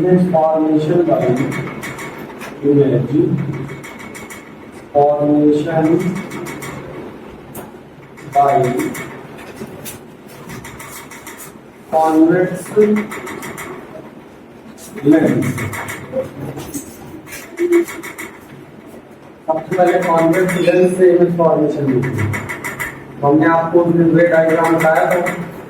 image formation by image formation by convex lens। सबसे पहले convex lens से image formation देखिए। हमने आपको रे डायग्राम बताया था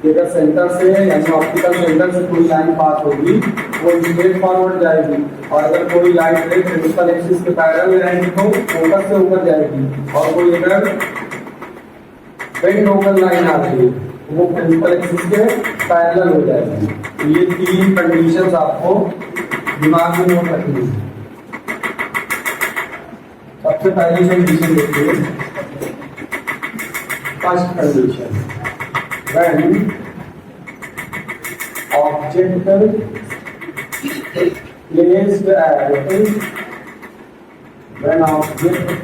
कि अगर सेंटर से यानी ऑप्टिकल सेंटर से कोई लाइन पास होगी वो स्ट्रेट फॉरवर्ड जाएगी, और अगर कोई लाइट रे प्रिंसिपल एक्सिस के पैरेलल में रहेगी तो फोकस से ऊपर जाएगी, और कोई अगर बेंड होकर लाइन आ रही है वो प्रिंसिपल एक्सिस के पैरेलल हो जाएगी। तो ये तीन कंडीशंस आपको दिमाग में नोट रखनी है। सबसे पहली कंडीशन देखिए, first condition, when object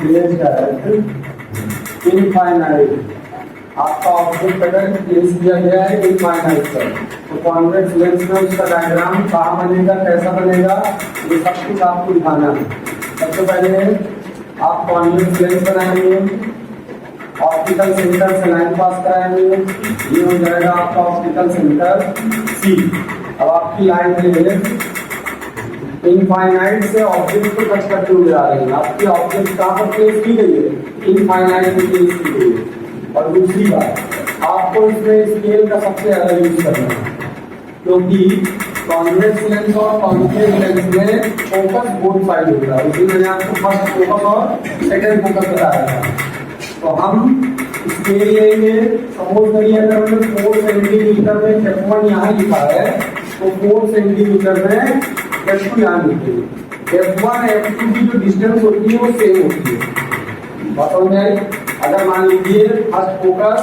placed at infinite. आपका ऑब्जेक्ट अगर प्लेस किया गया है इनफाइनाइट पर, तो कॉन्वेक्स लेंस में उसका डायग्राम कहाँ बनेगा, कैसा बनेगा, ये सब कुछ आपको दिखाना है। सबसे पहले आप कॉन्वेक्स लेंस बनाएंगे, ऑप्टिकल सेंटर से लाइन पास कराएंगे, ये हो जाएगा आपका ऑप्टिकल सेंटर सी। अब आपकी लाइन इनफाइनाइट से ऑब्जेक्ट को टच करते हुए आ रही है, आपकी ऑब्जेक्ट कहाँ पर प्लेस की गई है, इनफाइनाइट में प्लेस की गई है। और दूसरी बात, आपको इसमें स्केल का सबसे ज्यादा यूज करना है, क्योंकि कॉन्वेक्स लेंस और कॉन्केव लेंस में फोकस बोथ साइड होता है। इसी मैंने आपको फर्स्ट फोकस और सेकंड फोकस बताया था। तो हम स्केल लेंगे, सपोज करिए अगर हमने 4 सेंटीमीटर में F1 यहाँ लिखा है तो 4 सेंटीमीटर में F2 यहाँ लिखेंगे। F1 F2 की जो डिस्टेंस होती है वो सेम होती है। बात समझ में आई? अगर मान लीजिए फर्स्ट फोकस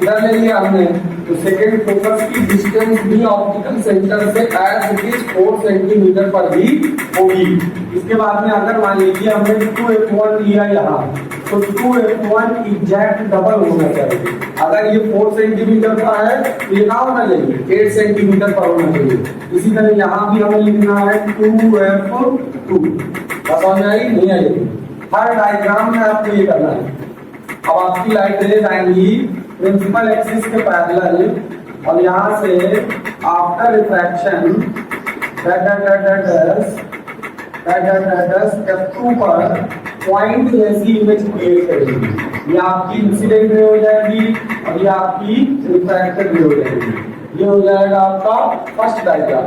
इधर ले लिया हमने, तो सेकेंड फोकस की डिस्टेंस भी ऑप्टिकल सेंटर से एज इट इज 4 सेंटीमीटर पर भी होगी। इसके बाद में अगर मान लीजिए हमने 2F1 लिया यहाँ, तो 2F1 एग्जैक्ट डबल होना चाहिए। अगर ये 4 सेंटीमीटर का है तो ये कहाँ होना चाहिए, 8 सेंटीमीटर पर होना चाहिए। इसी तरह यहाँ भी हमें लिखना है 2F2। समझ आई नहीं आई? हर डायग्राम में आपको ये करना है। अब आपकी लाइट रेज आएंगी प्रिंसिपल एक्सिस के पैरेलल, और यहाँ से आफ्टर रिफ्रैक्शन F2 पर पॉइंट जैसी इमेज क्रिएट करेगी। ये आपकी इंसिडेंट रे हो जाएगी और ये आपकी रिफ्रैक्टेड रे हो जाएगी। ये हो जाएगा आपका फर्स्ट डायग्राम।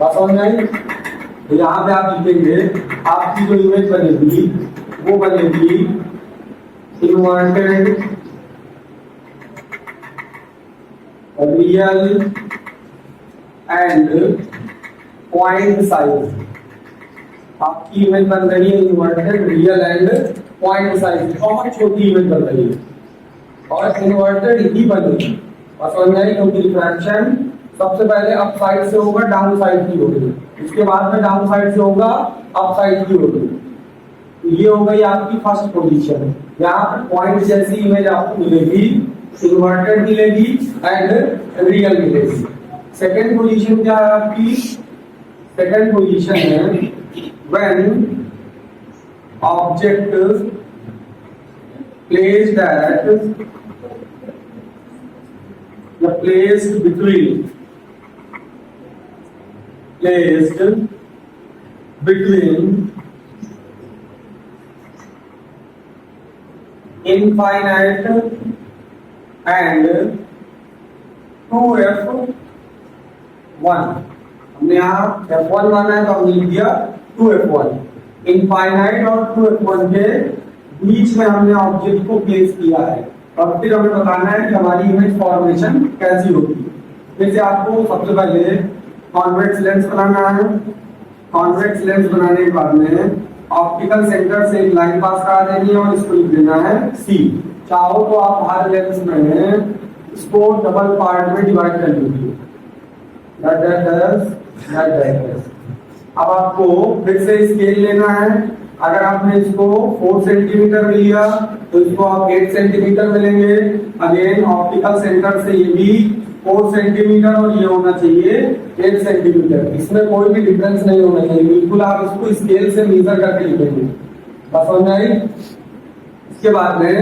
बात समझ में आई? तो यहाँ पे आप लिखेंगे आपकी जो इमेज बनेगी वो बनेगी inverted real and point size. आपकी इमेज बन रही है inverted real and point size. बहुत छोटी इमेज बन रही है और इन्वर्टेड ही बनेगी। और समझ में आई? क्योंकि रिफ्रैक्शन सबसे पहले अप साइड से होगा, डाउन साइड की होगी, उसके बाद में डाउन साइड से होगा, अप साइड की होगी। तो ये हो गई आपकी फर्स्ट पोजीशन। यहाँ पर पॉइंट जैसी इमेज आपको मिलेगी, इन्वर्टेड मिलेगी एंड रियल मिलेगी। सेकेंड पोजीशन क्या है आपकी? सेकेंड पोजीशन है व्हेन ऑब्जेक्ट प्लेस्ड एट या placed between infinite and 2F1। हमने यहाँ F1 माना है तो हमने लिख दिया 2F1। इनफाइनाइट और 2F1 के बीच में हमने ऑब्जेक्ट को प्लेस किया है, और फिर हमें बताना है कि हमारी इमेज फॉर्मेशन कैसी होगी। जैसे आपको सबसे पहले कॉन्वेक्स लेंस बनाना है। कॉन्वेक्स लेंस बनाने के बाद में ऑप्टिकल सेंटर से एक लाइन पास करा देनी है और इसको लिख देना है C। चाहो तो आप हर लेंस में इसको डबल पार्ट में डिवाइड कर लीजिए। अब आपको फिर से स्केल लेना है। अगर आपने इसको 4 सेंटीमीटर में लिया तो इसको आप 8 सेंटीमीटर में लेंगे। अगेन ऑप्टिकल सेंटर से ये भी 4 सेंटीमीटर और ये होना चाहिए 8 सेंटीमीटर। इसमें कोई भी डिफरेंस नहीं होना चाहिए, बिल्कुल आप इसको स्केल से मेजर करके लिखेंगे। बस समझ में आई? इसके बाद में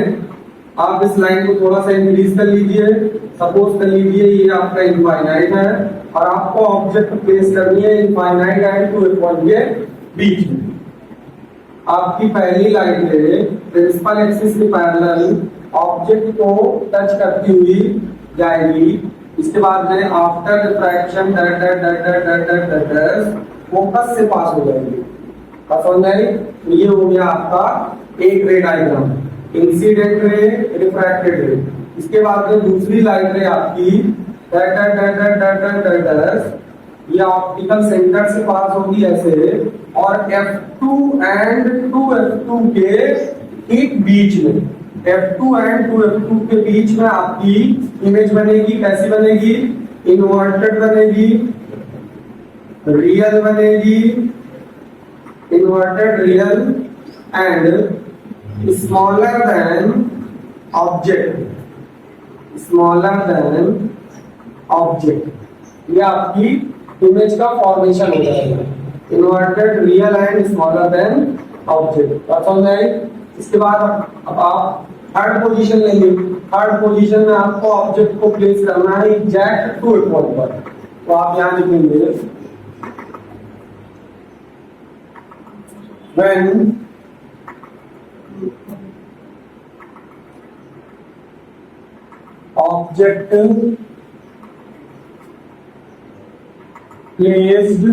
आप इस लाइन को थोड़ा सा इंक्रीज कर लीजिए। सपोज कर लीजिए ये आपका इनफाइनाइट है और आपको ऑब्जेक्ट प्लेस करनी है infinite and to A point के बीच में। आपकी पहली लाइन पे प्रिंसिपल एक्सिस के पैरेलल ऑब्जेक्ट को टच करती हुई जाएगी। इसके बाद में आफ्टर रिफ्रैक्शन फोकस से पास हो जाएगी। समझ में आई? ये हो गया आपका एक रे डायग्राम, इंसिडेंट रे, रिफ्रैक्टेड रे। इसके बाद में दूसरी लाइन रे आपकी ये ऑप्टिकल सेंटर से पास होगी ऐसे, और F2 एंड 2F2 के ठीक बीच में, F2 एंड 2F2 के बीच में आपकी इमेज बनेगी। कैसी बनेगी? इन्वर्टेड बनेगी, रियल बनेगी, inverted real and smaller than object, smaller than object. ये आपकी इमेज का फॉर्मेशन हो जाएगा, inverted real and smaller than object. समझ में आई? इसके बाद अब आप थर्ड पोजीशन लेंगे। थर्ड पोजीशन में आपको ऑब्जेक्ट को प्लेस करना है एग्जैक्ट टू ए पॉइंट पर। तो आप यहां लिखेंगे when object placed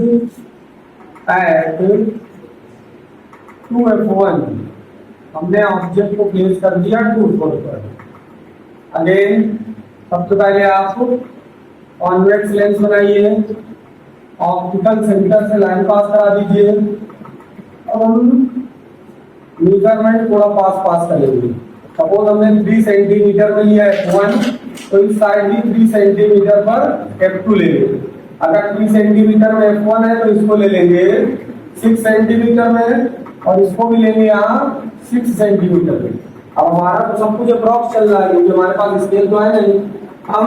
at 2F1, हमने ऑब्जेक्ट को प्लेस कर दिया 2F1 पर। अगेन सबसे पहले आप कॉन्वेक्स लेंस बनाइए, ऑप्टिकल सेंटर से लाइन पास करा दीजिए। अब हम मेजरमेंट थोड़ा पास करेंगे। सपोज हमने 3 सेंटीमीटर में लिया F1, तो इस साइड भी 3 सेंटीमीटर पर F2 ले लेंगे। अगर 3 सेंटीमीटर में F1 है तो इसको ले लेंगे 6 सेंटीमीटर में, और इसको भी लेंगे यहाँ 6 सेंटीमीटर में। अब हमारा तो सब कुछ अप्रॉक्स चल रहा है क्योंकि हमारे पास स्केल तो है नहीं। हम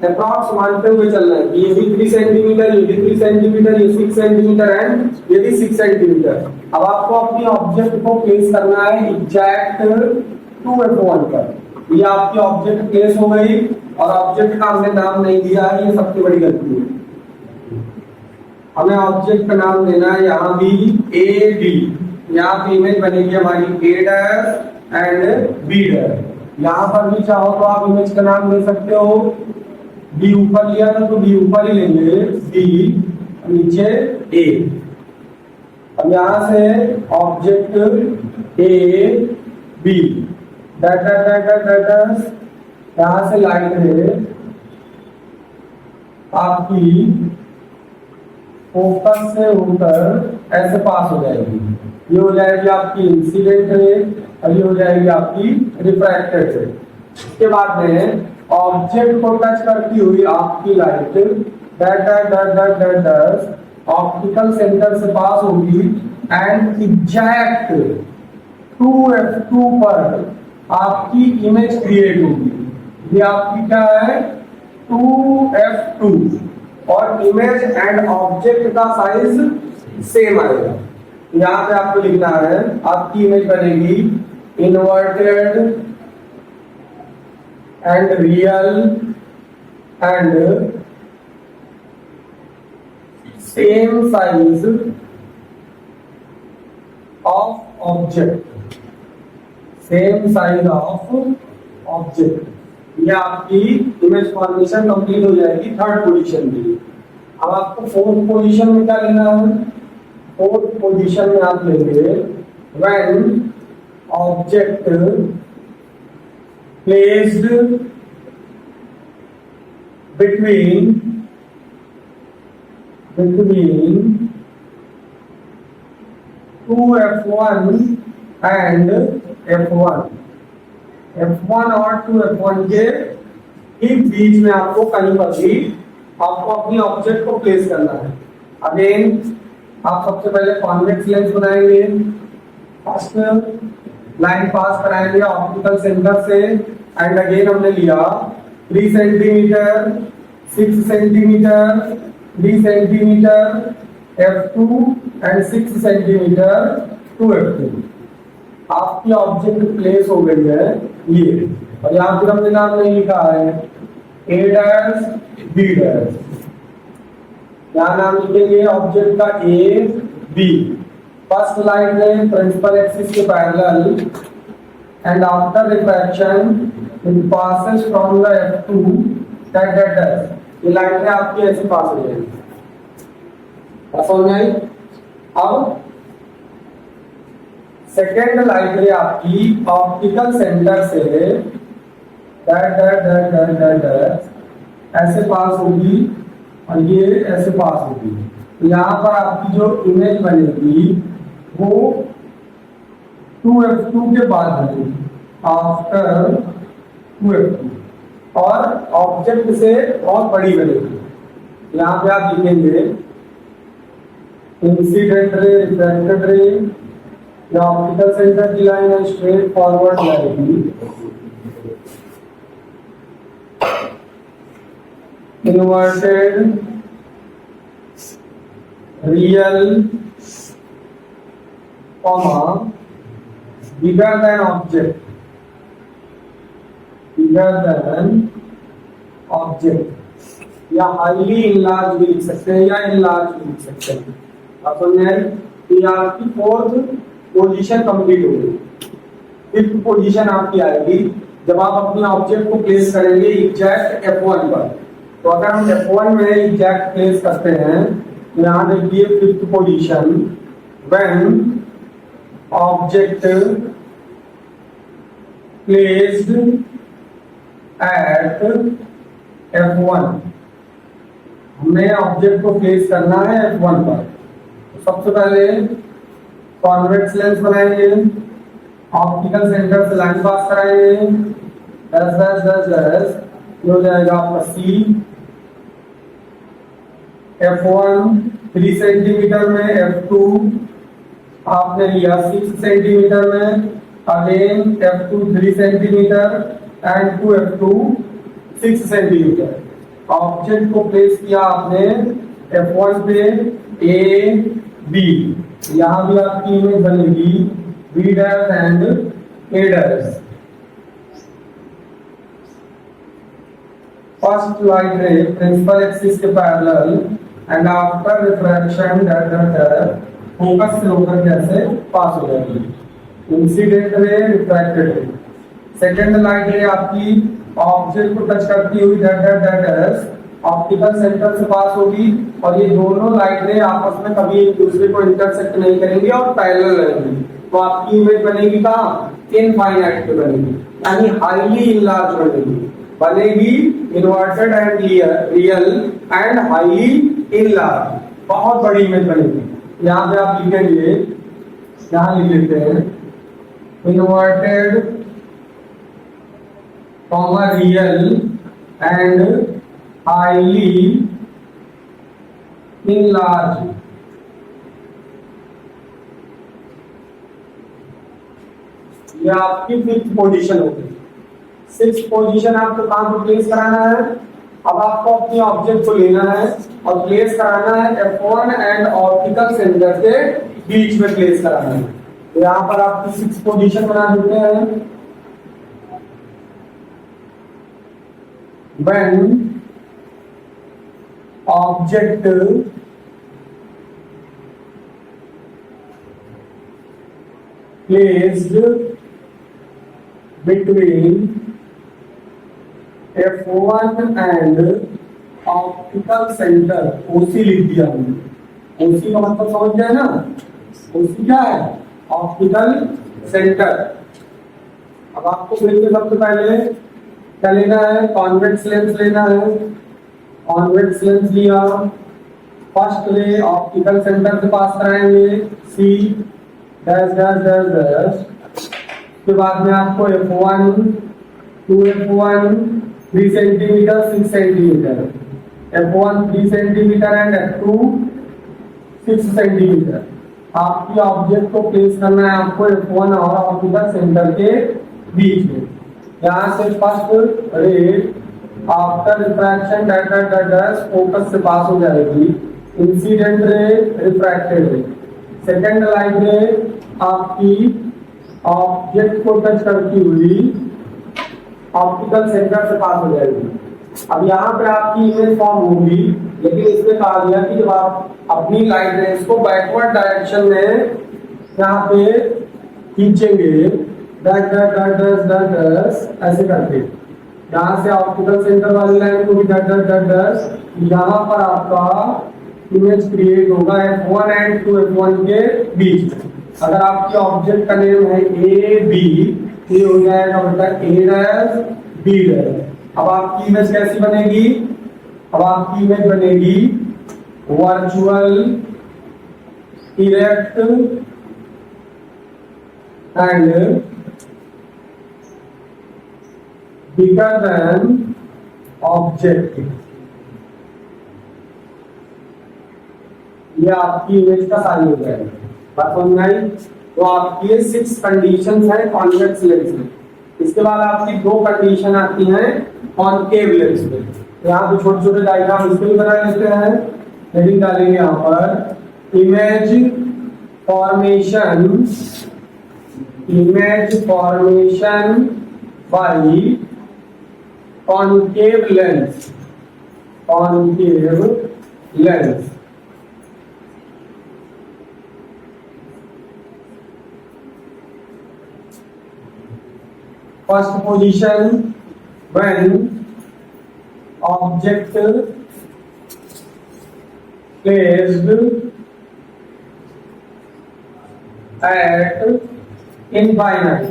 अप्रॉक्स मानते हुए चल रहे हैं कि ये भी 3 सेंटीमीटर, ये भी 3 सेंटीमीटर, ये 6 सेंटीमीटर एंड ये भी 6 सेंटीमीटर। अब आपको अपनी ऑब्जेक्ट को प्लेस करना है एग्जैक्ट 2F1 पर। ये आपकी ऑब्जेक्ट प्लेस हो गई और ऑब्जेक्ट का हमने नाम नहीं दिया है, ये सबसे बड़ी गलती है। हमें ऑब्जेक्ट का नाम देना है यहाँ भी ए बी। यहाँ पे इमेज बनेगी हमारी A dash and B dash. यहाँ पर भी चाहो तो आप इमेज का नाम दे सकते हो। B ऊपर लिया था तो B ऊपर ही लेंगे, B नीचे A। अब यहाँ से ऑब्जेक्ट A B यहाँ से लाइन है आपकी फोकस से होकर ऐसे पास हो जाएगी। ये हो जाएगी आपकी इंसिडेंट रे और ये हो जाएगी आपकी रिफ्रैक्टेड रे। इसके बाद में ऑब्जेक्ट को टच करती हुई आपकी लाइट ऑप्टिकल सेंटर से पास होगी एंड एग्जैक्ट 2F2 पर आपकी इमेज क्रिएट होगी। ये आपकी क्या है? 2F2 और इमेज एंड ऑब्जेक्ट का साइज सेम आएगा। यहाँ पे आपको लिखना है आपकी इमेज बनेगी inverted and real and same size of object, same size of object. ये आपकी इमेज फॉर्मेशन कंप्लीट हो जाएगी थर्ड पोजीशन के लिए। अब आपको फोर्थ पोजीशन में क्या लेना है? फोर्थ पोजीशन में आप लेंगे when object placed between 2F1 and F1, F1 और 2F1 के ठीक बीच में आपको कहीं पर भी आपको अपनी ऑब्जेक्ट को प्लेस करना है। अगेन आप सबसे पहले कॉन्वेक्स लेंस बनाएंगे, फर्स्ट लाइन पास कराएंगे ऑप्टिकल सेंटर से, एंड अगेन हमने लिया 3 centimetre, 6 centimetre, 3 centimetre F2 and 6 centimetre 2F2। आपकी ऑब्जेक्ट प्लेस हो गई है ये, और यहाँ पर हमने नाम नहीं लिखा है A डैश B डैश। क्या नाम लिखेंगे ऑब्जेक्ट का? A B। फर्स्ट लाइन में प्रिंसिपल एक्सिस के parallel and after refraction it passes from the F2 that dash. ये लाइन में आपकी ऐसे पास हो जाएगी। समझ में आई? अब सेकेंड लाइन में आपकी ऑप्टिकल सेंटर से ऐसे पास होगी और ये ऐसे पास होगी। तो यहाँ पर आपकी जो इमेज बनेगी वो 2F2 के बाद बनेगी, आफ्टर 2F2, और ऑब्जेक्ट से बहुत बड़ी बनेगी। यहाँ पे आप लिखेंगे इंसिडेंट रे, रिफ्रैक्टेड रे, या ऑप्टिकल सेंटर की लाइन है स्ट्रेट फॉरवर्ड जाएगी, inverted real comma bigger than object, bigger than object, या हाईली इनलार्ज भी लिख सकते हैं या इनलार्ज भी लिख सकते हैं। आप समझे? ये आपकी फोर्थ पोजीशन कंप्लीट हो गई। फिफ्थ पोजीशन आपकी आएगी जब आप अपने ऑब्जेक्ट को प्लेस करेंगे एग्जैक्ट F1 पर। तो अगर हम F1 में एग्जैक्ट प्लेस करते हैं तो यहाँ देखिए fifth position, when object placed at F1, हमने ऑब्जेक्ट को प्लेस करना है F1 पर। तो सबसे पहले कॉन्वेक्स लेंस बनाएंगे, ऑप्टिकल सेंटर से लाइन पास कराएंगे, डैश डैश डैश डैश, ये हो जाएगा आपका C। F1 3 सेंटीमीटर में, F2 आपने लिया 6 सेंटीमीटर में, again F2 3 centimetre and 2F2 6 centimetre. Object को प्लेस किया आपने F1 पे A B, यहां भी आपकी इमेज बनेगी B dash and A dash. First line रे प्रिंसिपल एक्सिस के parallel and after refraction focus से होकर कैसे पास हो जाएगी, इंसिडेंट रे, रिफ्रैक्टेड रे। सेकेंड लाइन रे आपकी ऑब्जेक्ट को टच करती हुई ऑप्टिकल सेंटर से पास होगी, और ये दोनों लाइटें आपस में कभी एक दूसरे को इंटरसेक्ट नहीं करेंगी और पैरेलल रहेंगी। तो आपकी इमेज बनेगी कहाँ? इनफाइनाइट पे बनेगी, यानी हाईली इनलार्ज बनेगी inverted and real and highly enlarge, बहुत बड़ी इमेज बनेगी। यहाँ पे आप लिखेंगे, यहाँ लिख लेते हैं inverted comma real and highly enlarge. ये आपकी फिफ्थ पोजीशन होगी। सिक्स पोजीशन आपको कहां पर प्लेस कराना है? अब आपको अपनी ऑब्जेक्ट को लेना है और प्लेस कराना है F1 एंड ऑप्टिकल सेंटर के बीच में प्लेस कराना है। तो यहाँ पर आपकी सिक्स पोजीशन बना देते हैं। When object placed between F1 and optical centre, OC लिख दिया हमने। OC का मतलब समझ गए ना? OC क्या है? Optical centre. अब आपको फिर से सबसे पहले क्या लेना है? कॉन्वेक्स लेंस लेना है। कॉन्वेक्स लेंस लिया, फर्स्ट रे ऑप्टिकल सेंटर से पास कराएंगे C dash dash dash dash. उसके बाद में आपको F1 2F1 3 centimetre 6 centimetre, F1 3 centimetre and F2 6 centimetre. आपकी ऑब्जेक्ट को प्लेस करना है आपको F1 और ऑप्टिकल सेंटर के बीच में। यहाँ से first ray after refraction that that that dash focus से पास हो जाएगी, इंसिडेंट रे रिफ्रैक्टेड रे। सेकेंड लाइट रे आपकी ऑब्जेक्ट को टच करती हुई ऑप्टिकल सेंटर से पास हो जाएगी। अब यहाँ पे आपकी इमेज फॉर्म होगी, लेकिन इसमें कहा गया कि जब आप अपनी लाइट रेज को बैकवर्ड डायरेक्शन में यहाँ पे खींचेंगे ऐसे करके, यहाँ से ऑप्टिकल सेंटर वाली लाइन को भी यहाँ पर आपका इमेज क्रिएट होगा F1 एंड 2F1 के बीच। अगर आपके ऑब्जेक्ट का नेम है ए बी, ये हो जाएगा मतलब ए डैश बी डैश। अब आपकी इमेज कैसी बनेगी? अब आपकी इमेज बनेगी virtual erect and bigger than object. ये आपकी इमेज का साइज हो जाएगा। बात समझ में आई? तो आपकी 6 कंडीशंस है कॉन्वेक्स लेंस में। इसके बाद आपकी 2 कंडीशन आती हैं कॉनकेव लेंस में। यहाँ पे छोटे छोटे डायग्राम इसके भी बना लेते हैं। हेडिंग डालेंगे यहाँ पर image formation by concave lens. First position when object placed at infinite।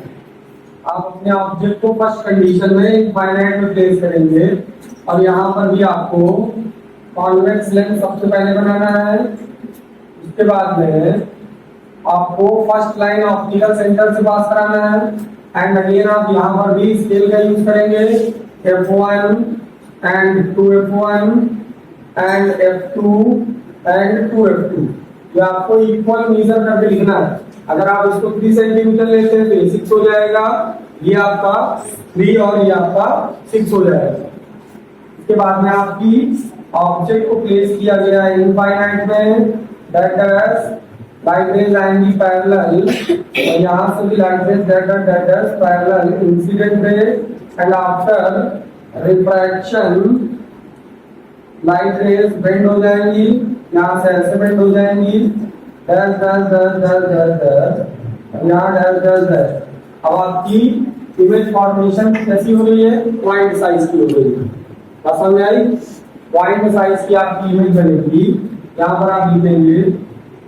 आप अपने ऑब्जेक्ट को फर्स्ट कंडीशन में इनफाइनाइट में प्लेस करेंगे और यहाँ पर भी आपको कॉन्वेक्स लेंस सबसे पहले बनाना है। उसके बाद में आपको फर्स्ट लाइन ऑप्टिकल सेंटर से पास कराना है एंड अगेन आप यहाँ पर भी स्केल का यूज करेंगे F1 and 2F1 and F2 and 2F2। ये आपको इक्वल मेजर करके लिखना है। अगर आप इसको 3 सेंटीमीटर लेते हैं तो ये 6 हो जाएगा, ये आपका 3 और ये आपका 6 हो जाएगा। इसके बाद में आपकी ऑब्जेक्ट को प्लेस किया गया है इनफाइनाइट में, दैट इज लाइट रेज आएंगी पैरेलल और यहाँ से भी light rays that is parallel incident ray and after refraction light rays bend हो जाएंगी, यहाँ से ऐसे बेंड हो जाएंगी dash dash dash dash dash dash, यहाँ डैश डैश डैश। अब आपकी इमेज फॉर्मेशन कैसी हो रही है? पॉइंट साइज की हो रही है। बात समझ में आई? पॉइंट साइज की आपकी इमेज बनेगी। यहाँ पर आप लिखेंगे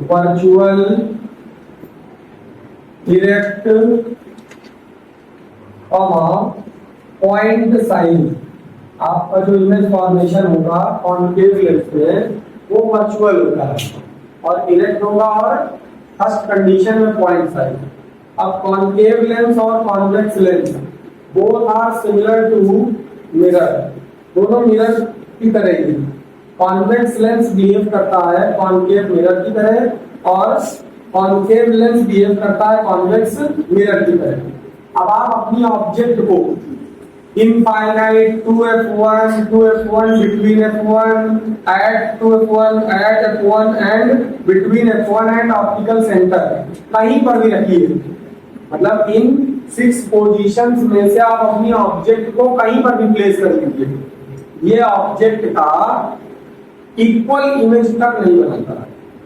वर्चुअल इरेक्ट पॉइंट साइज। आपका जो इमेज फॉर्मेशन होगा कॉनकेव लेंस में वो वर्चुअल होता है और इरेक्ट होगा और फर्स्ट कंडीशन में पॉइंट साइज। अब कॉनकेव लेंस और convex lens both are similar to mirror, दोनों मिरर की तरह ही। कॉन्वेक्स लेंस बिहेव करता है कॉनकेव मिरर की तरह और कॉनकेव लेंस बिहेव करता है कॉन्वेक्स मिरर की तरह। अब आप अपनी ऑब्जेक्ट को infinite 2F1 between F1 at 2F1 at F1 and between F1 and optical centre कहीं पर भी रखिए। मतलब इन 6 पोजीशंस में से आप अपनी ऑब्जेक्ट को कहीं पर भी प्लेस कर दीजिए। ये ऑब्जेक्ट का इक्वल इमेज तक नहीं बनाता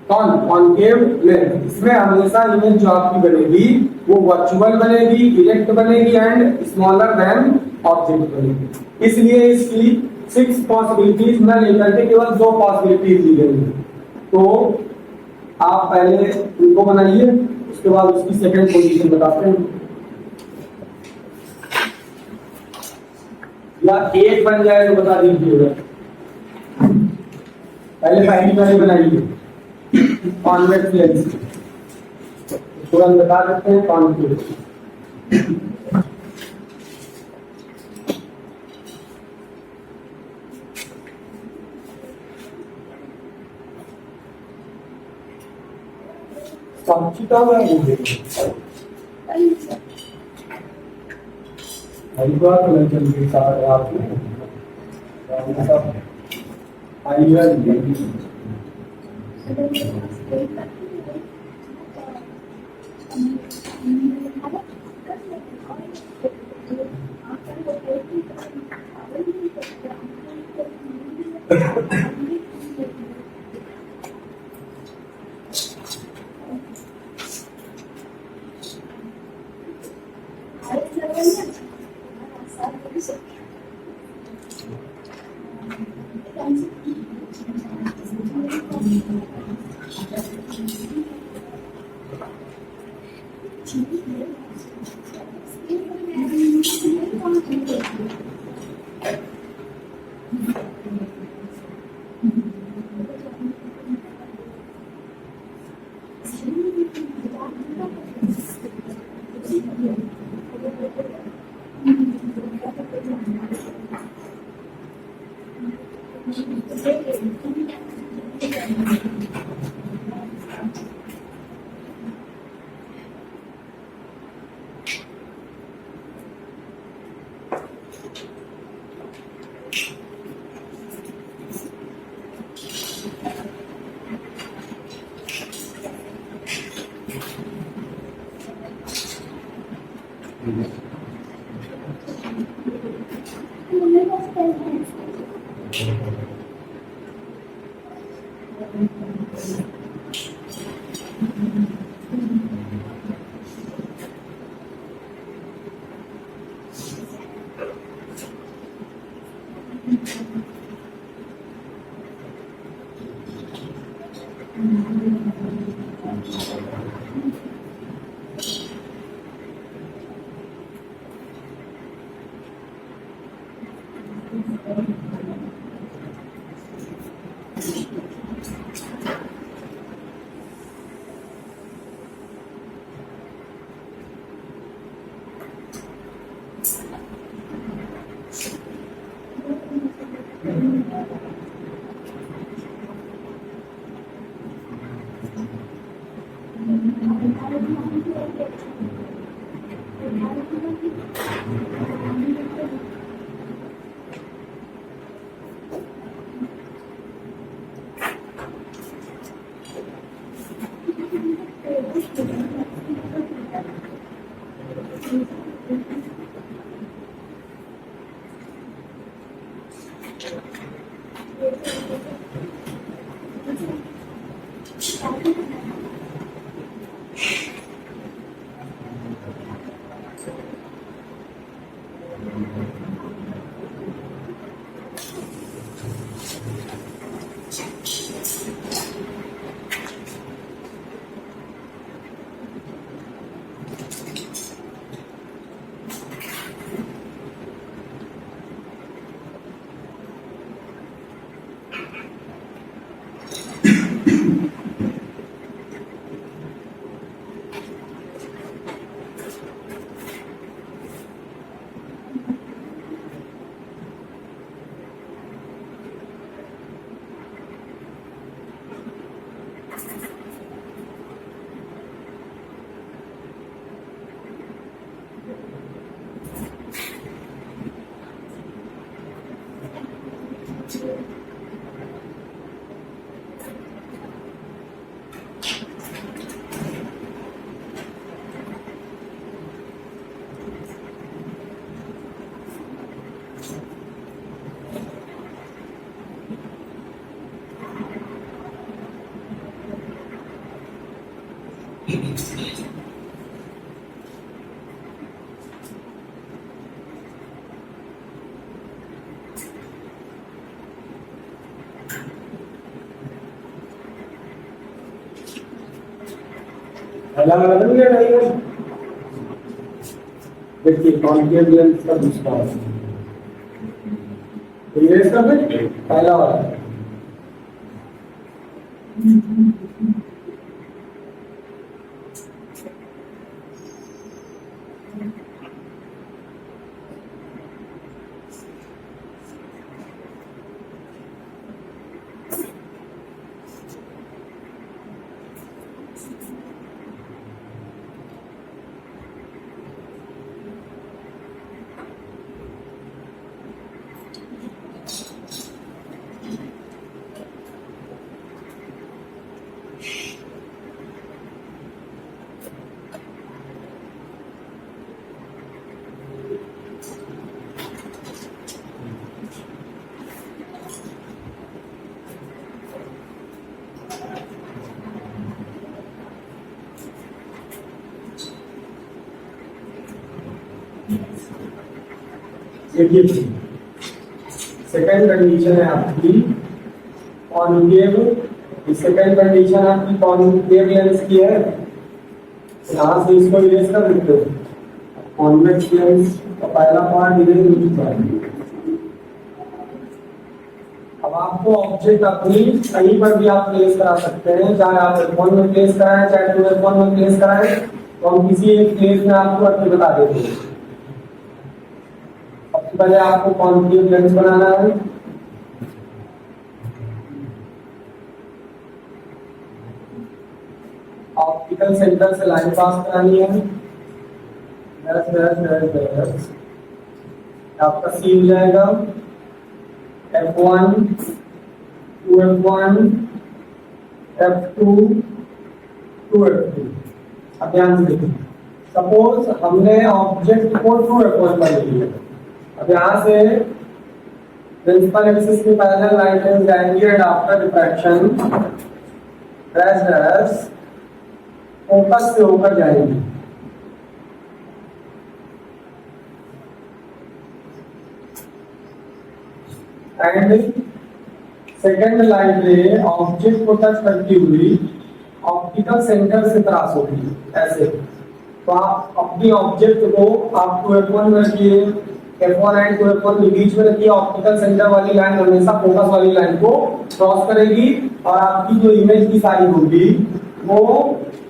कॉनकेव लेंस। इसमें हमेशा इमेज जो आपकी बनेगी वो वर्चुअल बनेगी, इरेक्ट बनेगी एंड स्मॉलर देन ऑब्जेक्ट बनेगी। इसलिए इसकी 6 पॉसिबिलिटीज न लेकर के केवल 2 पॉसिबिलिटीज ली गई। तो आप पहले इनको बनाइए, उसके बाद उसकी सेकंड पोजीशन बताते हैं। या एक बन जाए तो बता दीजिएगा। पहले पहली बनाइए कॉन्वेक्स लेंस, तुरंत बता देते हैं कॉन्वेक्स। हरिद्वार आपने मतलब आइडिया पहला वाला बन गया डायग्राम। देखिए कॉन्केव लेंस का दूसरा है, तो ये इसका पहला वाला है। 80। सेकेंड कंडीशन है आपकी कॉन्केव, सेकेंड कंडीशन आपकी कॉन्केव लेंस की है, यहां से इसको इरेज कर देते हो। कॉन्वेक्स लेंस का पहला पार्ट इरेज हो चुका है। अब आपको ऑब्जेक्ट अपनी कहीं पर भी आप प्लेस करा सकते हैं, चाहे आप फोन में प्लेस कराएं चाहे टूल फोन में प्लेस कराएं, तो हम किसी एक प्लेस में आपको रख के बता देते हैं। सबसे पहले आपको कॉन्केव लेंस बनाना है। ऑप्टिकल सेंटर से लाइन पास करानी है, आपका सी हो जाएगा F1 2F1 F2 2F2। अब ध्यान से देखिए, सपोज हमने ऑब्जेक्ट को 2F1 पर लिया, अब यहाँ से प्रिंसिपल एक्सिस की पैरेलल लाइन जाएंगी and after diffraction dash focus से होकर जाएंगी। एंड सेकेंड लाइन पे ऑब्जेक्ट को टच करती हुई ऑप्टिकल सेंटर से क्रॉस होगी ऐसे। तो आप अपनी ऑब्जेक्ट को आप 2F1 में रखिए, F1 एंड 2F1 के बीच में रखिए। ऑप्टिकल सेंटर वाली लाइन हमेशा फोकस वाली लाइन को क्रॉस करेगी और आपकी जो इमेज की साइज होगी वो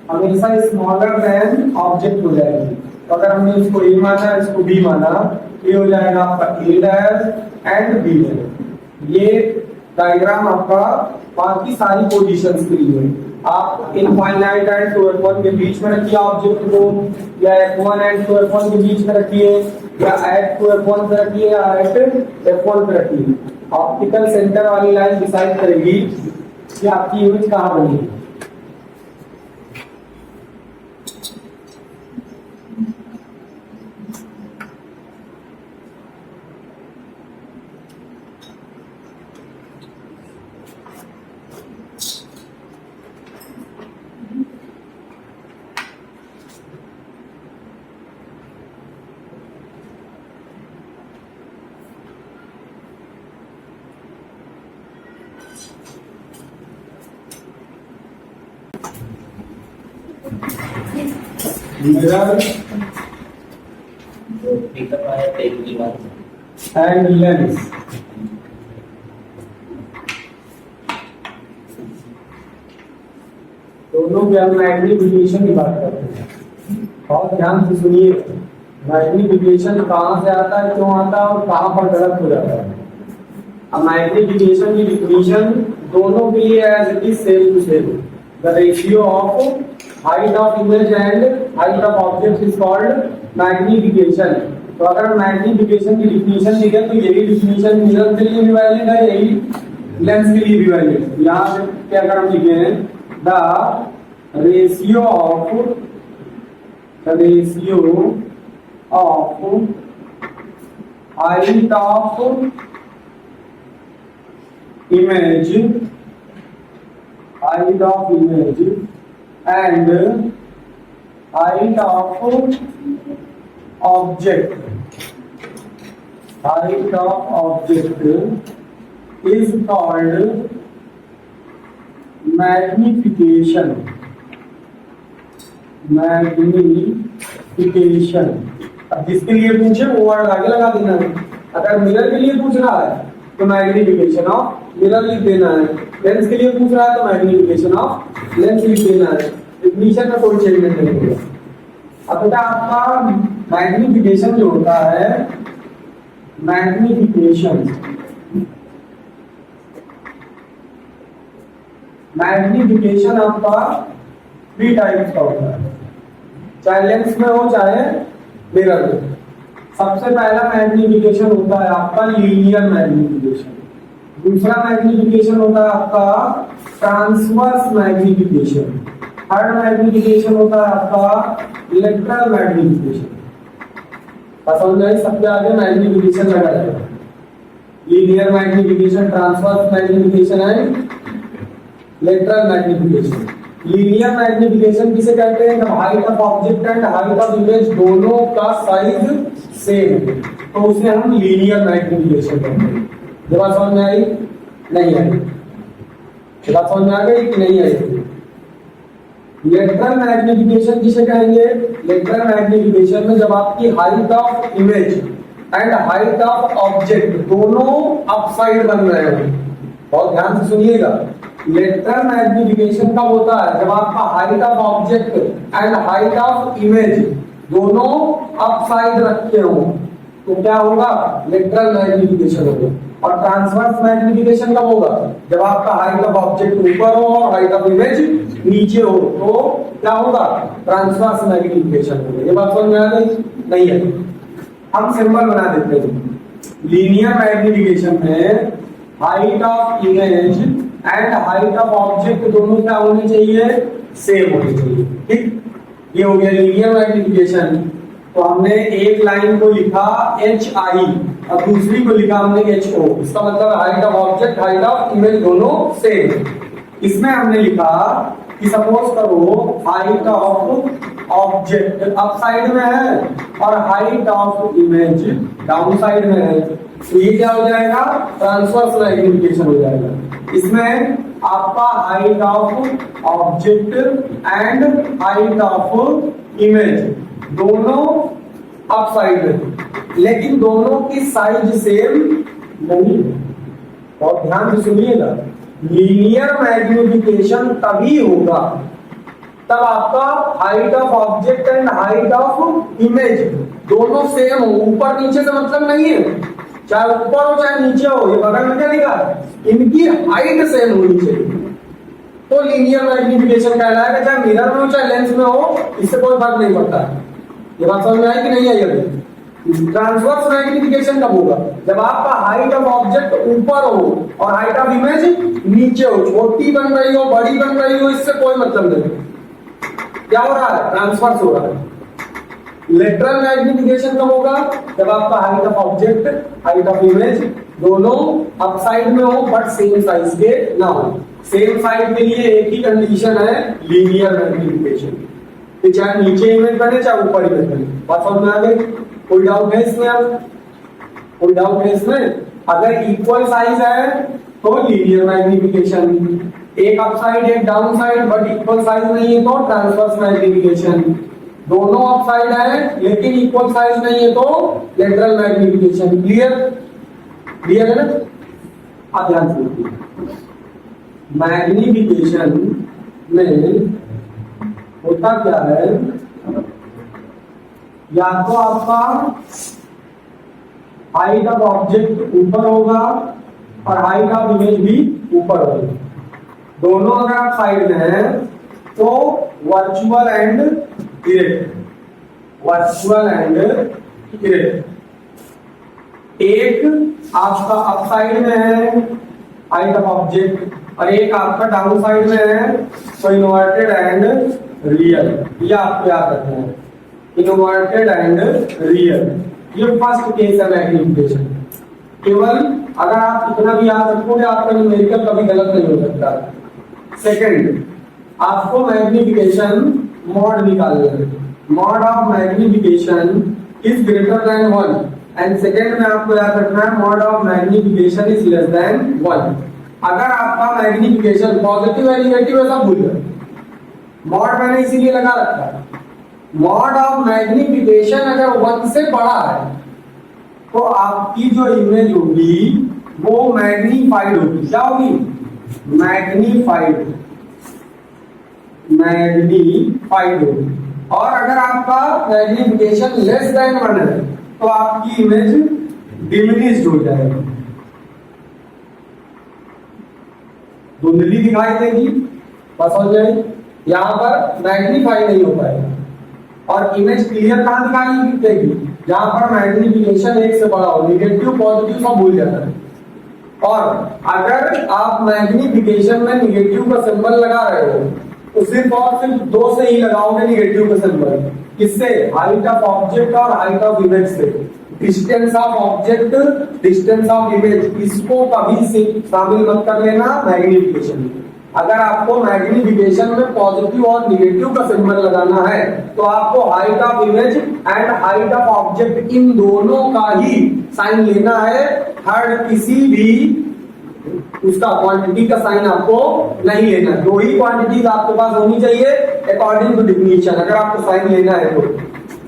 हमेशा स्मॉलर देन ऑब्जेक्ट हो जाएगी। तो अगर हमने इसको ए माना इसको बी माना, ये हो जाएगा आपका ए डैश एंड बी डैश। ये डायग्राम आपका बाकी सारी पोजीशंस के लिए। आप इनफाइनाइट एंड 2F1 के बीच में रखिए ऑब्जेक्ट को, या F1 एंड 2F1 के बीच में रखिए, या एट 2F1 पे रखिए, या एट F1 पे रखिए। ऑप्टिकल सेंटर वाली लाइन डिसाइड करेगी कि आपकी इमेज कहाँ बनेगी। Mirror and lens। दोनों के हम मैग्निफिकेशन की बात करते हैं, और ध्यान से सुनिए। मैग्निफिकेशन कहाँ से आता है, क्यों आता है और कहाँ पर गलत हो जाता है। अब मैग्निफिकेशन की डिफिनीशन दोनों के लिए as it is same to same. The ratio of height of image and height of object is called magnification। तो अगर मैग्निफिकेशन की डिफिनीशन लिखे तो यही डिफिनीशन मिरर के लिए भी वैलिड है, यही लेंस के लिए भी वैलिड है। यहाँ पे क्या अगर हम लिखे हैं the ratio of height of image and height of object is called magnification। अब जिसके लिए पूछे वो वर्ड आगे लगा देना है। अगर मिरर के लिए पूछ रहा है तो मैग्निफिकेशन ऑफ मिरर लिख देना है, लेंस के लिए पूछ रहा है तो मैग्निफिकेशन ऑफ लेंस लिख देना है। डिफिनीशन में कोई चेंजमेंट नहीं होगा। अब बेटा आपका मैग्निफिकेशन जो होता है, मैग्निफिकेशन आपका 3 टाइप्स का होता है, चाहे लेंस में हो चाहे मिरर में। सबसे पहला मैग्निफिकेशन होता है आपका लीनियर मैग्निफिकेशन। दूसरा मैग्निफिकेशन होता है आपका ट्रांसवर्स मैग्निफिकेशन। थर्ड मैग्निफिकेशन होता है आपका लेटरल मैग्निफिकेशन। समझ आए? सबसे आगे मैग्निफिकेशन लगा जाएगा। Linear magnification, transverse magnification and lateral magnification. Linear magnification किसे कहते हैं? जब height of object and height of image दोनों का साइज सेम, तो उसे हम लीनियर मैग्निफिकेशन कहते हैं। ये बात समझ में आई? नहीं आई? ये बात समझ में आ गई कि नहीं आई? लेटरल मैग्निफिकेशन किसे कहेंगे? लेटरल मैग्निफिकेशन में जब आपकी height of image and height of object दोनों अपसाइड बन रहे हो, बहुत ध्यान से सुनिएगा। लेटरल मैग्निफिकेशन कब होता है? जब आपका height of object and height of image दोनों अपसाइड रखे हो, तो क्या होगा? लेटरल मैग्निफिकेशन होगा। और ट्रांसवर्स मैग्निफिकेशन कब होगा? जब आपका हाइट ऑफ ऑब्जेक्ट ऊपर हो और हाइट ऑफ इमेज नीचे हो, तो क्या होगा? ट्रांसवर्स मैग्निफिकेशन होगा। ये बात समझ में आ गई? नहीं है? हम सिंबल बना देते हैं। लीनियर मैग्निफिकेशन में height of image and height of object दोनों क्या होने चाहिए? सेम होने चाहिए। ठीक, ये हो गया लीनियर मैग्निफिकेशन। तो हमने एक लाइन को लिखा HI और दूसरी को लिखा हमने HO। इसका मतलब height of object height of image दोनों सेम। इसमें हमने लिखा कि सपोज करो height of object up side में है और height of image down side में है, तो ये क्या हो जाएगा? ट्रांसवर्स मैग्निफिकेशन हो जाएगा। इसमें आपका height of object and height of image दोनों अप साइड में, लेकिन दोनों की साइज सेम नहीं है। बहुत ध्यान से सुनिएगा। लीनियर मैग्निफिकेशन तभी होगा तब आपका height of object and height of image दोनों सेम हो। ऊपर नीचे से मतलब नहीं है, चाहे ऊपर हो चाहे नीचे हो। ये बगल में क्या लिखा है? इनकी हाइट सेम होनी चाहिए, तो लीनियर मैग्निफिकेशन कहलाएगा। चाहे मिरर में हो चाहे लेंस में हो, इससे कोई फर्क नहीं पड़ता है। ये बात समझ में आई कि नहीं आई? अभी ट्रांसवर्स मैग्निफिकेशन कब होगा? जब आपका हाइट ऑफ ऑब्जेक्ट ऊपर हो और हाइट ऑफ इमेज नीचे हो। छोटी बन रही हो बड़ी बन रही हो, इससे कोई मतलब नहीं। क्या हो रहा है? ट्रांसवर्स हो रहा है। लेटरल मैग्निफिकेशन कब होगा? जब आपका height of object height of image दोनों अप साइड में हो बट सेम साइज के ना हो। सेम साइड के लिए एक ही कंडीशन है, लीनियर मैग्निफिकेशन। चाहे नीचे इमेज बने चाहे ऊपर इमेज बने। बात समझ में आ गई? कोई डाउट है इसमें? अब कोई डाउट है इसमें? अगर इक्वल साइज है तो लीनियर मैग्निफिकेशन, एक अप साइड एक down side but equal size नहीं है तो ट्रांसवर्स मैग्निफिकेशन। दोनों अप साइड है लेकिन इक्वल साइज नहीं है तो लेटरल मैग्निफिकेशन। क्लियर? क्लियर है ना? आप ध्यान से मैग्निफिकेशन में होता क्या है? या तो आपका हाइट ऑफ ऑब्जेक्ट ऊपर होगा और हाइट ऑफ इमेज भी ऊपर होगी। दोनों अगर आप साइड में हैं तो virtual and erect, virtual and erect. एक आपका अप साइड में है हाइट ऑफ ऑब्जेक्ट और एक आपका डाउन साइड में है, तो इन्वर्टेड एंड रियल। ये आपको याद रखना है, इन्वर्टेड एंड रियल। ये फर्स्ट केस है मैग्निफिकेशन। केवल अगर आप इतना भी याद रखोगे आपका न्यूमेरिकल कभी गलत नहीं हो सकता। सेकंड, आपको मैग्निफिकेशन मॉड निकालना है। Mod of magnification is greater than 1 and second में आपको याद रखना है mod of magnification is less than 1। अगर आपका मैग्निफिकेशन पॉजिटिव है निगेटिव है सब भूल जाओ। मॉड मैंने इसीलिए लगा रखा है। मॉड ऑफ मैग्निफिकेशन अगर 1 से बड़ा है तो आपकी जो इमेज होगी वो मैग्नीफाइड होगी। क्या होगी? मैग्नीफाइड, मैग्नीफाइड होगी। और अगर आपका मैग्निफिकेशन लेस देन 1 है तो आपकी इमेज डिमिनिश्ड हो जाएगी, धुंधली दिखाई देगी। बस हो जाए, यहां पर मैग्नीफाई नहीं हो पाएगा और इमेज क्लियर कहां दिखाई देगी? जहां पर मैग्निफिकेशन 1 से बड़ा हो। निगेटिव पॉजिटिव सब भूल जाता है। और अगर आप मैग्निफिकेशन में निगेटिव का सिंबल लगा रहे हो तो सिर्फ और सिर्फ 2 से ही लगाओगे निगेटिव का सिंबल। किससे? हाइट ऑफ ऑब्जेक्ट और हाइट ऑफ इमेज से। Distance of object, distance of image, इसको कभी से शामिल मत कर लेना मैग्निफिकेशन में। अगर आपको मैग्नीफिकेशन में पॉजिटिव और निगेटिव का सिंबल लगाना है तो आपको height of image and height of object in दोनों का ही साइन लेना है। थर्ड किसी भी उसका क्वांटिटी का साइन आपको नहीं लेना। दो ही क्वांटिटीज आपके पास होनी चाहिए अकॉर्डिंग टू डिफिनीशन, अगर आपको साइन लेना है तो।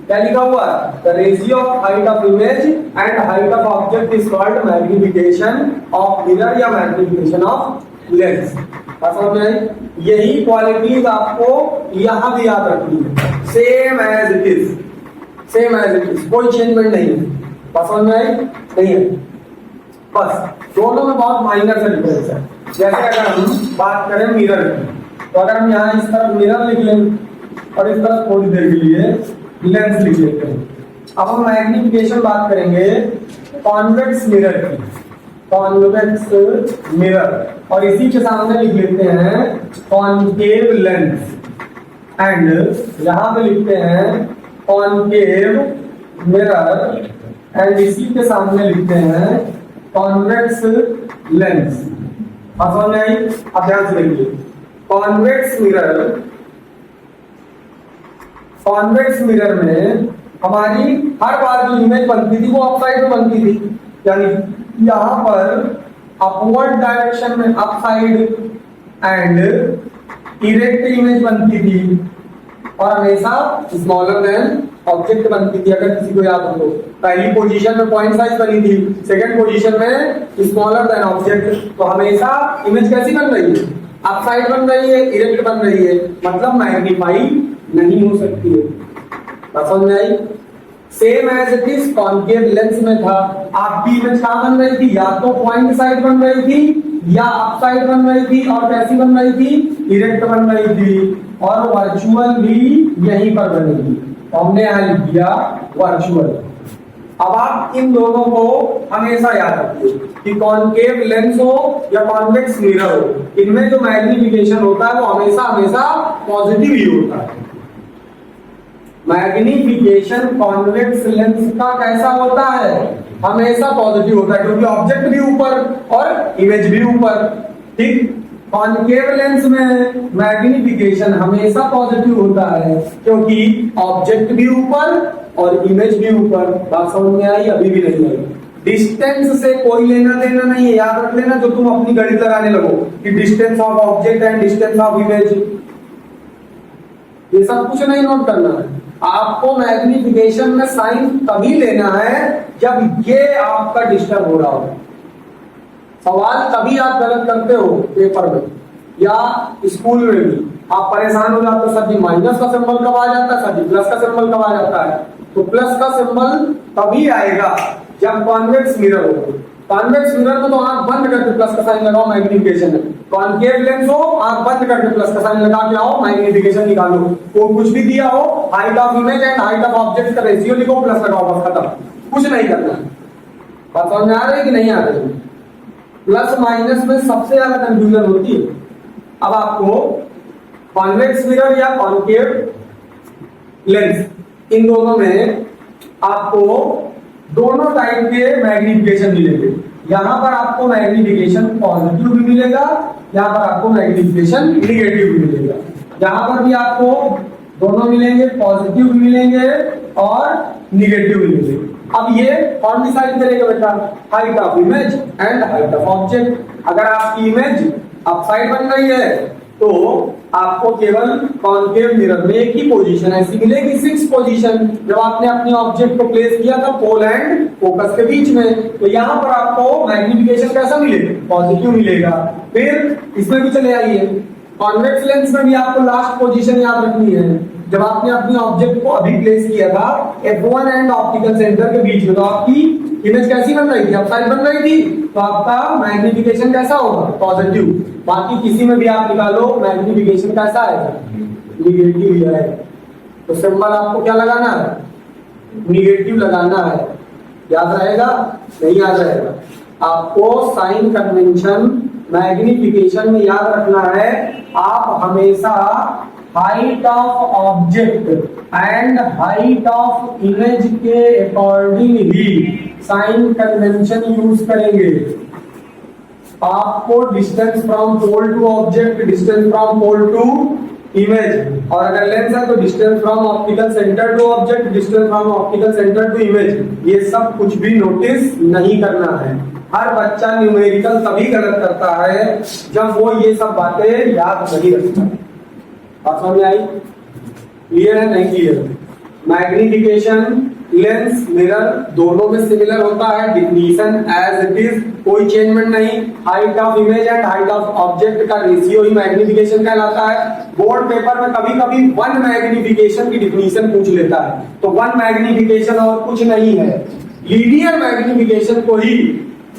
क्या लिखा हुआ है? The ratio of height of image and height of object is called magnification of mirror या मैग्निफिकेशन ऑफ लेंस। समझ में आई? यही क्वालिटीज आपको यहां भी याद रखनी है, same as it is, same as it is, कोई चेंजमेंट नहीं है। समझ में आई? नहीं है, बस दोनों में बहुत माइनर सा डिफरेंस है। जैसे अगर हम बात करें मिरर की, तो अगर हम यहाँ इस तरफ मिरर लिख लें और इस तरफ थोड़ी देर के लिए लेंस लिख लेते हैं। अब हम मैग्निफिकेशन बात करेंगे कॉन्वेक्स मिरर की, कॉन्वेक्स मिरर, और इसी के सामने लिख लेते हैं कॉनकेव लेंस, एंड यहां पे लिखते हैं कॉनकेव मिरर, एंड इसी के सामने लिखते हैं कॉन्वेक्स लेंस। समझ में आई? अब ध्यान से देखिए, कॉन्वेक्स मिरर, कॉन्वेक्स मिरर में हमारी हर बार जो इमेज बनती थी वो अपसाइड में बनती थी, यानी यहां पर अपवर्ड डायरेक्शन में अपसाइड एंड इरेक्ट इमेज बनती थी, और हमेशा स्मॉलर देन ऑब्जेक्ट बनती थी। अगर किसी को याद हो तो पहली पोजीशन में पॉइंट साइज बनी थी, सेकंड पोजीशन में स्मॉलर देन ऑब्जेक्ट। तो हमेशा इमेज कैसी बन रही है? अपसाइड बन रही है, इरेक्ट बन रही है, मतलब मैग्नीफाई नहीं हो सकती है। समझ में आई? Same as it is concave lens में था, आपकी इमेज कहां बन रही थी? या तो पॉइंट साइड बन रही थी या अपसाइड बन रही थी, और कैसी बन रही थी? इरेक्ट बन रही थी, और वर्चुअल भी यहीं पर बनेगी। हमने यहां लिख दिया वर्चुअल। अब आप इन दोनों को हमेशा याद रखिए कि कॉनकेव लेंस हो या कॉन्वेक्स मिरर हो, इनमें जो मैग्निफिकेशन होता है वो हमेशा हमेशा पॉजिटिव ही होता है। मैग्निफिकेशन कॉन्वेक्स लेंस का कैसा होता है? हमेशा पॉजिटिव होता है, क्योंकि ऑब्जेक्ट भी ऊपर और इमेज भी ऊपर। ठीक, कॉनकेव लेंस में मैग्निफिकेशन हमेशा पॉजिटिव होता है, क्योंकि ऑब्जेक्ट भी ऊपर और इमेज भी ऊपर। बात समझ में आई? अभी भी नहीं आई? डिस्टेंस से कोई लेना देना नहीं है, याद रख लेना जो तुम अपनी गणित लगाने लगो कि distance of object and distance of image, ये सब कुछ नहीं नोट करना है। आपको मैग्निफिकेशन में साइन तभी लेना है जब ये आपका डिस्टर्ब हो रहा हो। सवाल तभी आप गलत करते हो पेपर में या स्कूल में भी, आप परेशान हो जाते हो, सर जी माइनस का सिंबल कब आ जाता है, सर जी प्लस का सिंबल कब आ जाता है। तो प्लस का सिंबल तभी आएगा जब कॉन्वेक्स मिरर हो। कॉन्वेक्स मिरर में तो आंख बंद करके प्लस का साइन लगाओ, मैग्निफिकेशन है। कॉनकेव लेंस हो, आंख बंद करके प्लस का साइन लगा के आओ, मैग्निफिकेशन निकालो। वो कुछ भी दिया हो, height of image and height of object का रेशियो लिखो, प्लस लगाओ, बस खत्म, कुछ नहीं करना है। बात समझ में आ रही है कि नहीं आ रही? प्लस माइनस में सबसे ज्यादा कंफ्यूजन होती है। अब आपको कॉन्वेक्स मिरर या कॉनकेव लेंस, इन दोनों में आपको दोनों टाइप के मैग्निफिकेशन मिलेंगे। यहां पर आपको मैग्निफिकेशन पॉजिटिव भी मिलेगा, यहां पर आपको मैग्निफिकेशन निगेटिव भी मिलेगा। यहां पर भी आपको दोनों मिलेंगे, पॉजिटिव भी मिलेंगे और निगेटिव भी मिलेंगे। अब ये कौन डिसाइड करेगा बेटा? Height of image and height of object. अगर आपकी इमेज अपसाइड बन रही है तो आपको केवल कॉनकेव मिरर में एक ही पोजीशन ऐसी मिलेगी, 6 पोजीशन, जब आपने अपने ऑब्जेक्ट को प्लेस किया था पोल एंड फोकस के बीच में। तो यहां पर आपको मैग्निफिकेशन कैसा मिलेगा? पॉजिटिव मिलेगा। फिर इसमें भी चले आइए, कॉन्वेक्स लेंस में भी आपको लास्ट पोजीशन याद रखनी है, जब आपने अपने ऑब्जेक्ट को अभी प्लेस किया था F1 एंड ऑप्टिकल सेंटर के बीच में, तो आपकी इमेज कैसी बन रही थी? अपसाइड बन रही थी, तो आपका मैग्निफिकेशन कैसा होगा? पॉजिटिव। बाकी किसी में भी आप निकालो, मैग्निफिकेशन कैसा आएगा? निगेटिव ही आएगा। तो सिंबल आपको क्या लगाना है? निगेटिव लगाना है। याद रहेगा? नहीं याद रहेगा? आपको साइन कन्वेंशन मैग्निफिकेशन में याद रखना है, आप हमेशा height of object and height of image के अकॉर्डिंग ही साइन कन्वेंशन यूज करेंगे। आपको distance from pole to object, distance from pole to image, और अगर लेंस है तो distance from optical centre to object, distance from optical centre to image. ये सब कुछ भी नोटिस नहीं करना है। हर बच्चा न्यूमेरिकल तभी गलत करता है जब वो ये सब बातें याद नहीं रखता। बात समझ में आई? क्लियर है नहीं क्लियर? मैग्निफिकेशन, लेंस, मिरर दोनों में सिमिलर होता है, डिफिनीशन एज इट इज, कोई चेंजमेंट नहीं। Height of image and height of object का रेशियो ही मैग्निफिकेशन कहलाता है। बोर्ड पेपर में कभी कभी वन मैग्निफिकेशन की डिफिनीशन पूछ लेता है, तो वन मैग्निफिकेशन और कुछ नहीं है, लीनियर मैग्निफिकेशन को ही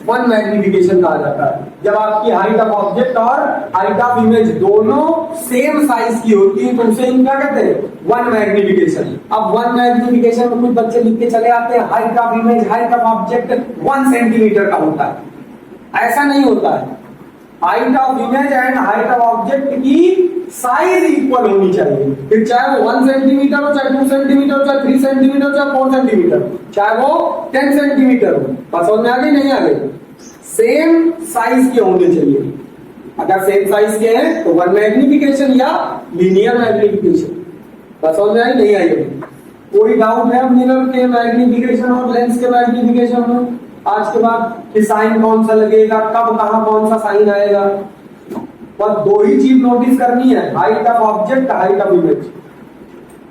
वन मैग्निफिकेशन कहा जाता है। जब आपकी हाइट ऑफ ऑब्जेक्ट और हाइट ऑफ इमेज दोनों सेम साइज की होती है तो उसे क्या कहते हैं? One magnification. अब वन मैग्निफिकेशन में कुछ बच्चे लिख के चले आते हैं height of image, height of object 1 centimetre का होता है। ऐसा नहीं होता है। Height of image and height of object की साइज इक्वल होनी चाहिए, फिर चाहे वो 1 सेंटीमीटर हो, चाहे 2 सेंटीमीटर हो, चाहे 3 सेंटीमीटर हो, चाहे 4 सेंटीमीटर, चाहे वो 10 सेंटीमीटर हो। बस समझ में आ गई नहीं आ गई? सेम साइज के होने चाहिए। अगर सेम साइज के हैं तो वन मैग्निफिकेशन या लीनियर मैग्निफिकेशन। बस समझ में आई नहीं आई? कोई डाउट है मिरर के मैग्निफिकेशन और लेंस के मैग्निफिकेशन में? आज के बाद कि साइन कौन सा लगेगा, कब कहां कौन सा साइन आएगा? बस दो ही चीज नोटिस करनी है, height of object, height of image.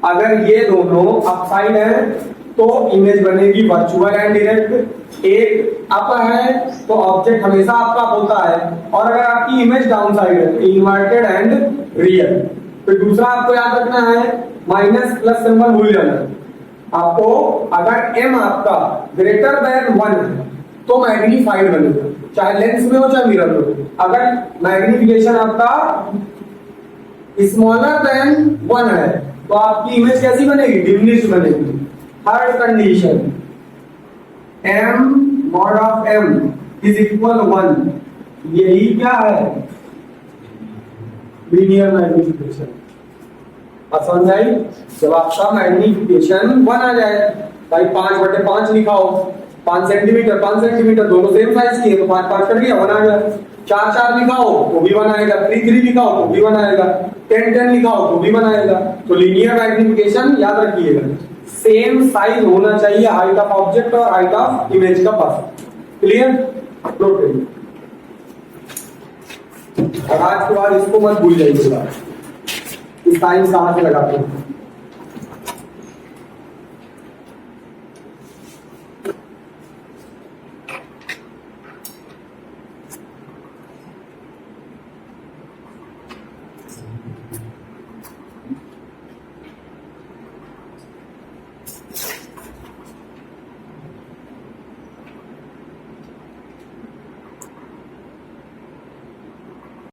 अगर ये दोनों अपसाइड है तो इमेज बनेगी वर्चुअल एंड डायरेक्ट। एक अप है तो ऑब्जेक्ट हमेशा अप होता है, और अगर आपकी इमेज डाउन साइड है तो इन्वर्टेड एंड रियल। फिर दूसरा आपको याद रखना है, माइनस प्लस सिंबल भूल जाना आपको। अगर m आपका ग्रेटर देन 1 है तो मैग्नीफाइड बनेगा, चाहे लेंस में हो चाहे मिरर में हो। अगर मैग्निफिकेशन आपका स्मॉलर देन 1 है तो आपकी इमेज कैसी बनेगी? डिमिनिश्ड बनेगी। हर condition m mod of m is equal 1, यही क्या है? Linear magnification. समझ आई? जब आपका मैग्निफिकेशन 1 आ जाए, भाई 5/5 लिखाओ, 5 सेंटीमीटर 5 सेंटीमीटर दोनों सेम साइज की है तो 5/5 कर लिया 1 आ गया। 4/4 लिखाओ तो भी 1 आएगा, 3/3 लिखाओ तो भी 1 आएगा, 10/10 लिखाओ तो भी 1 आएगा। तो लीनियर मैग्निफिकेशन याद रखिएगा, सेम साइज होना चाहिए हाइट ऑफ ऑब्जेक्ट और हाइट ऑफ इमेज का पास। क्लियर? और आज के बाद इसको मत भूल जाइएगा, इस साइन कहां से लगाते हैं।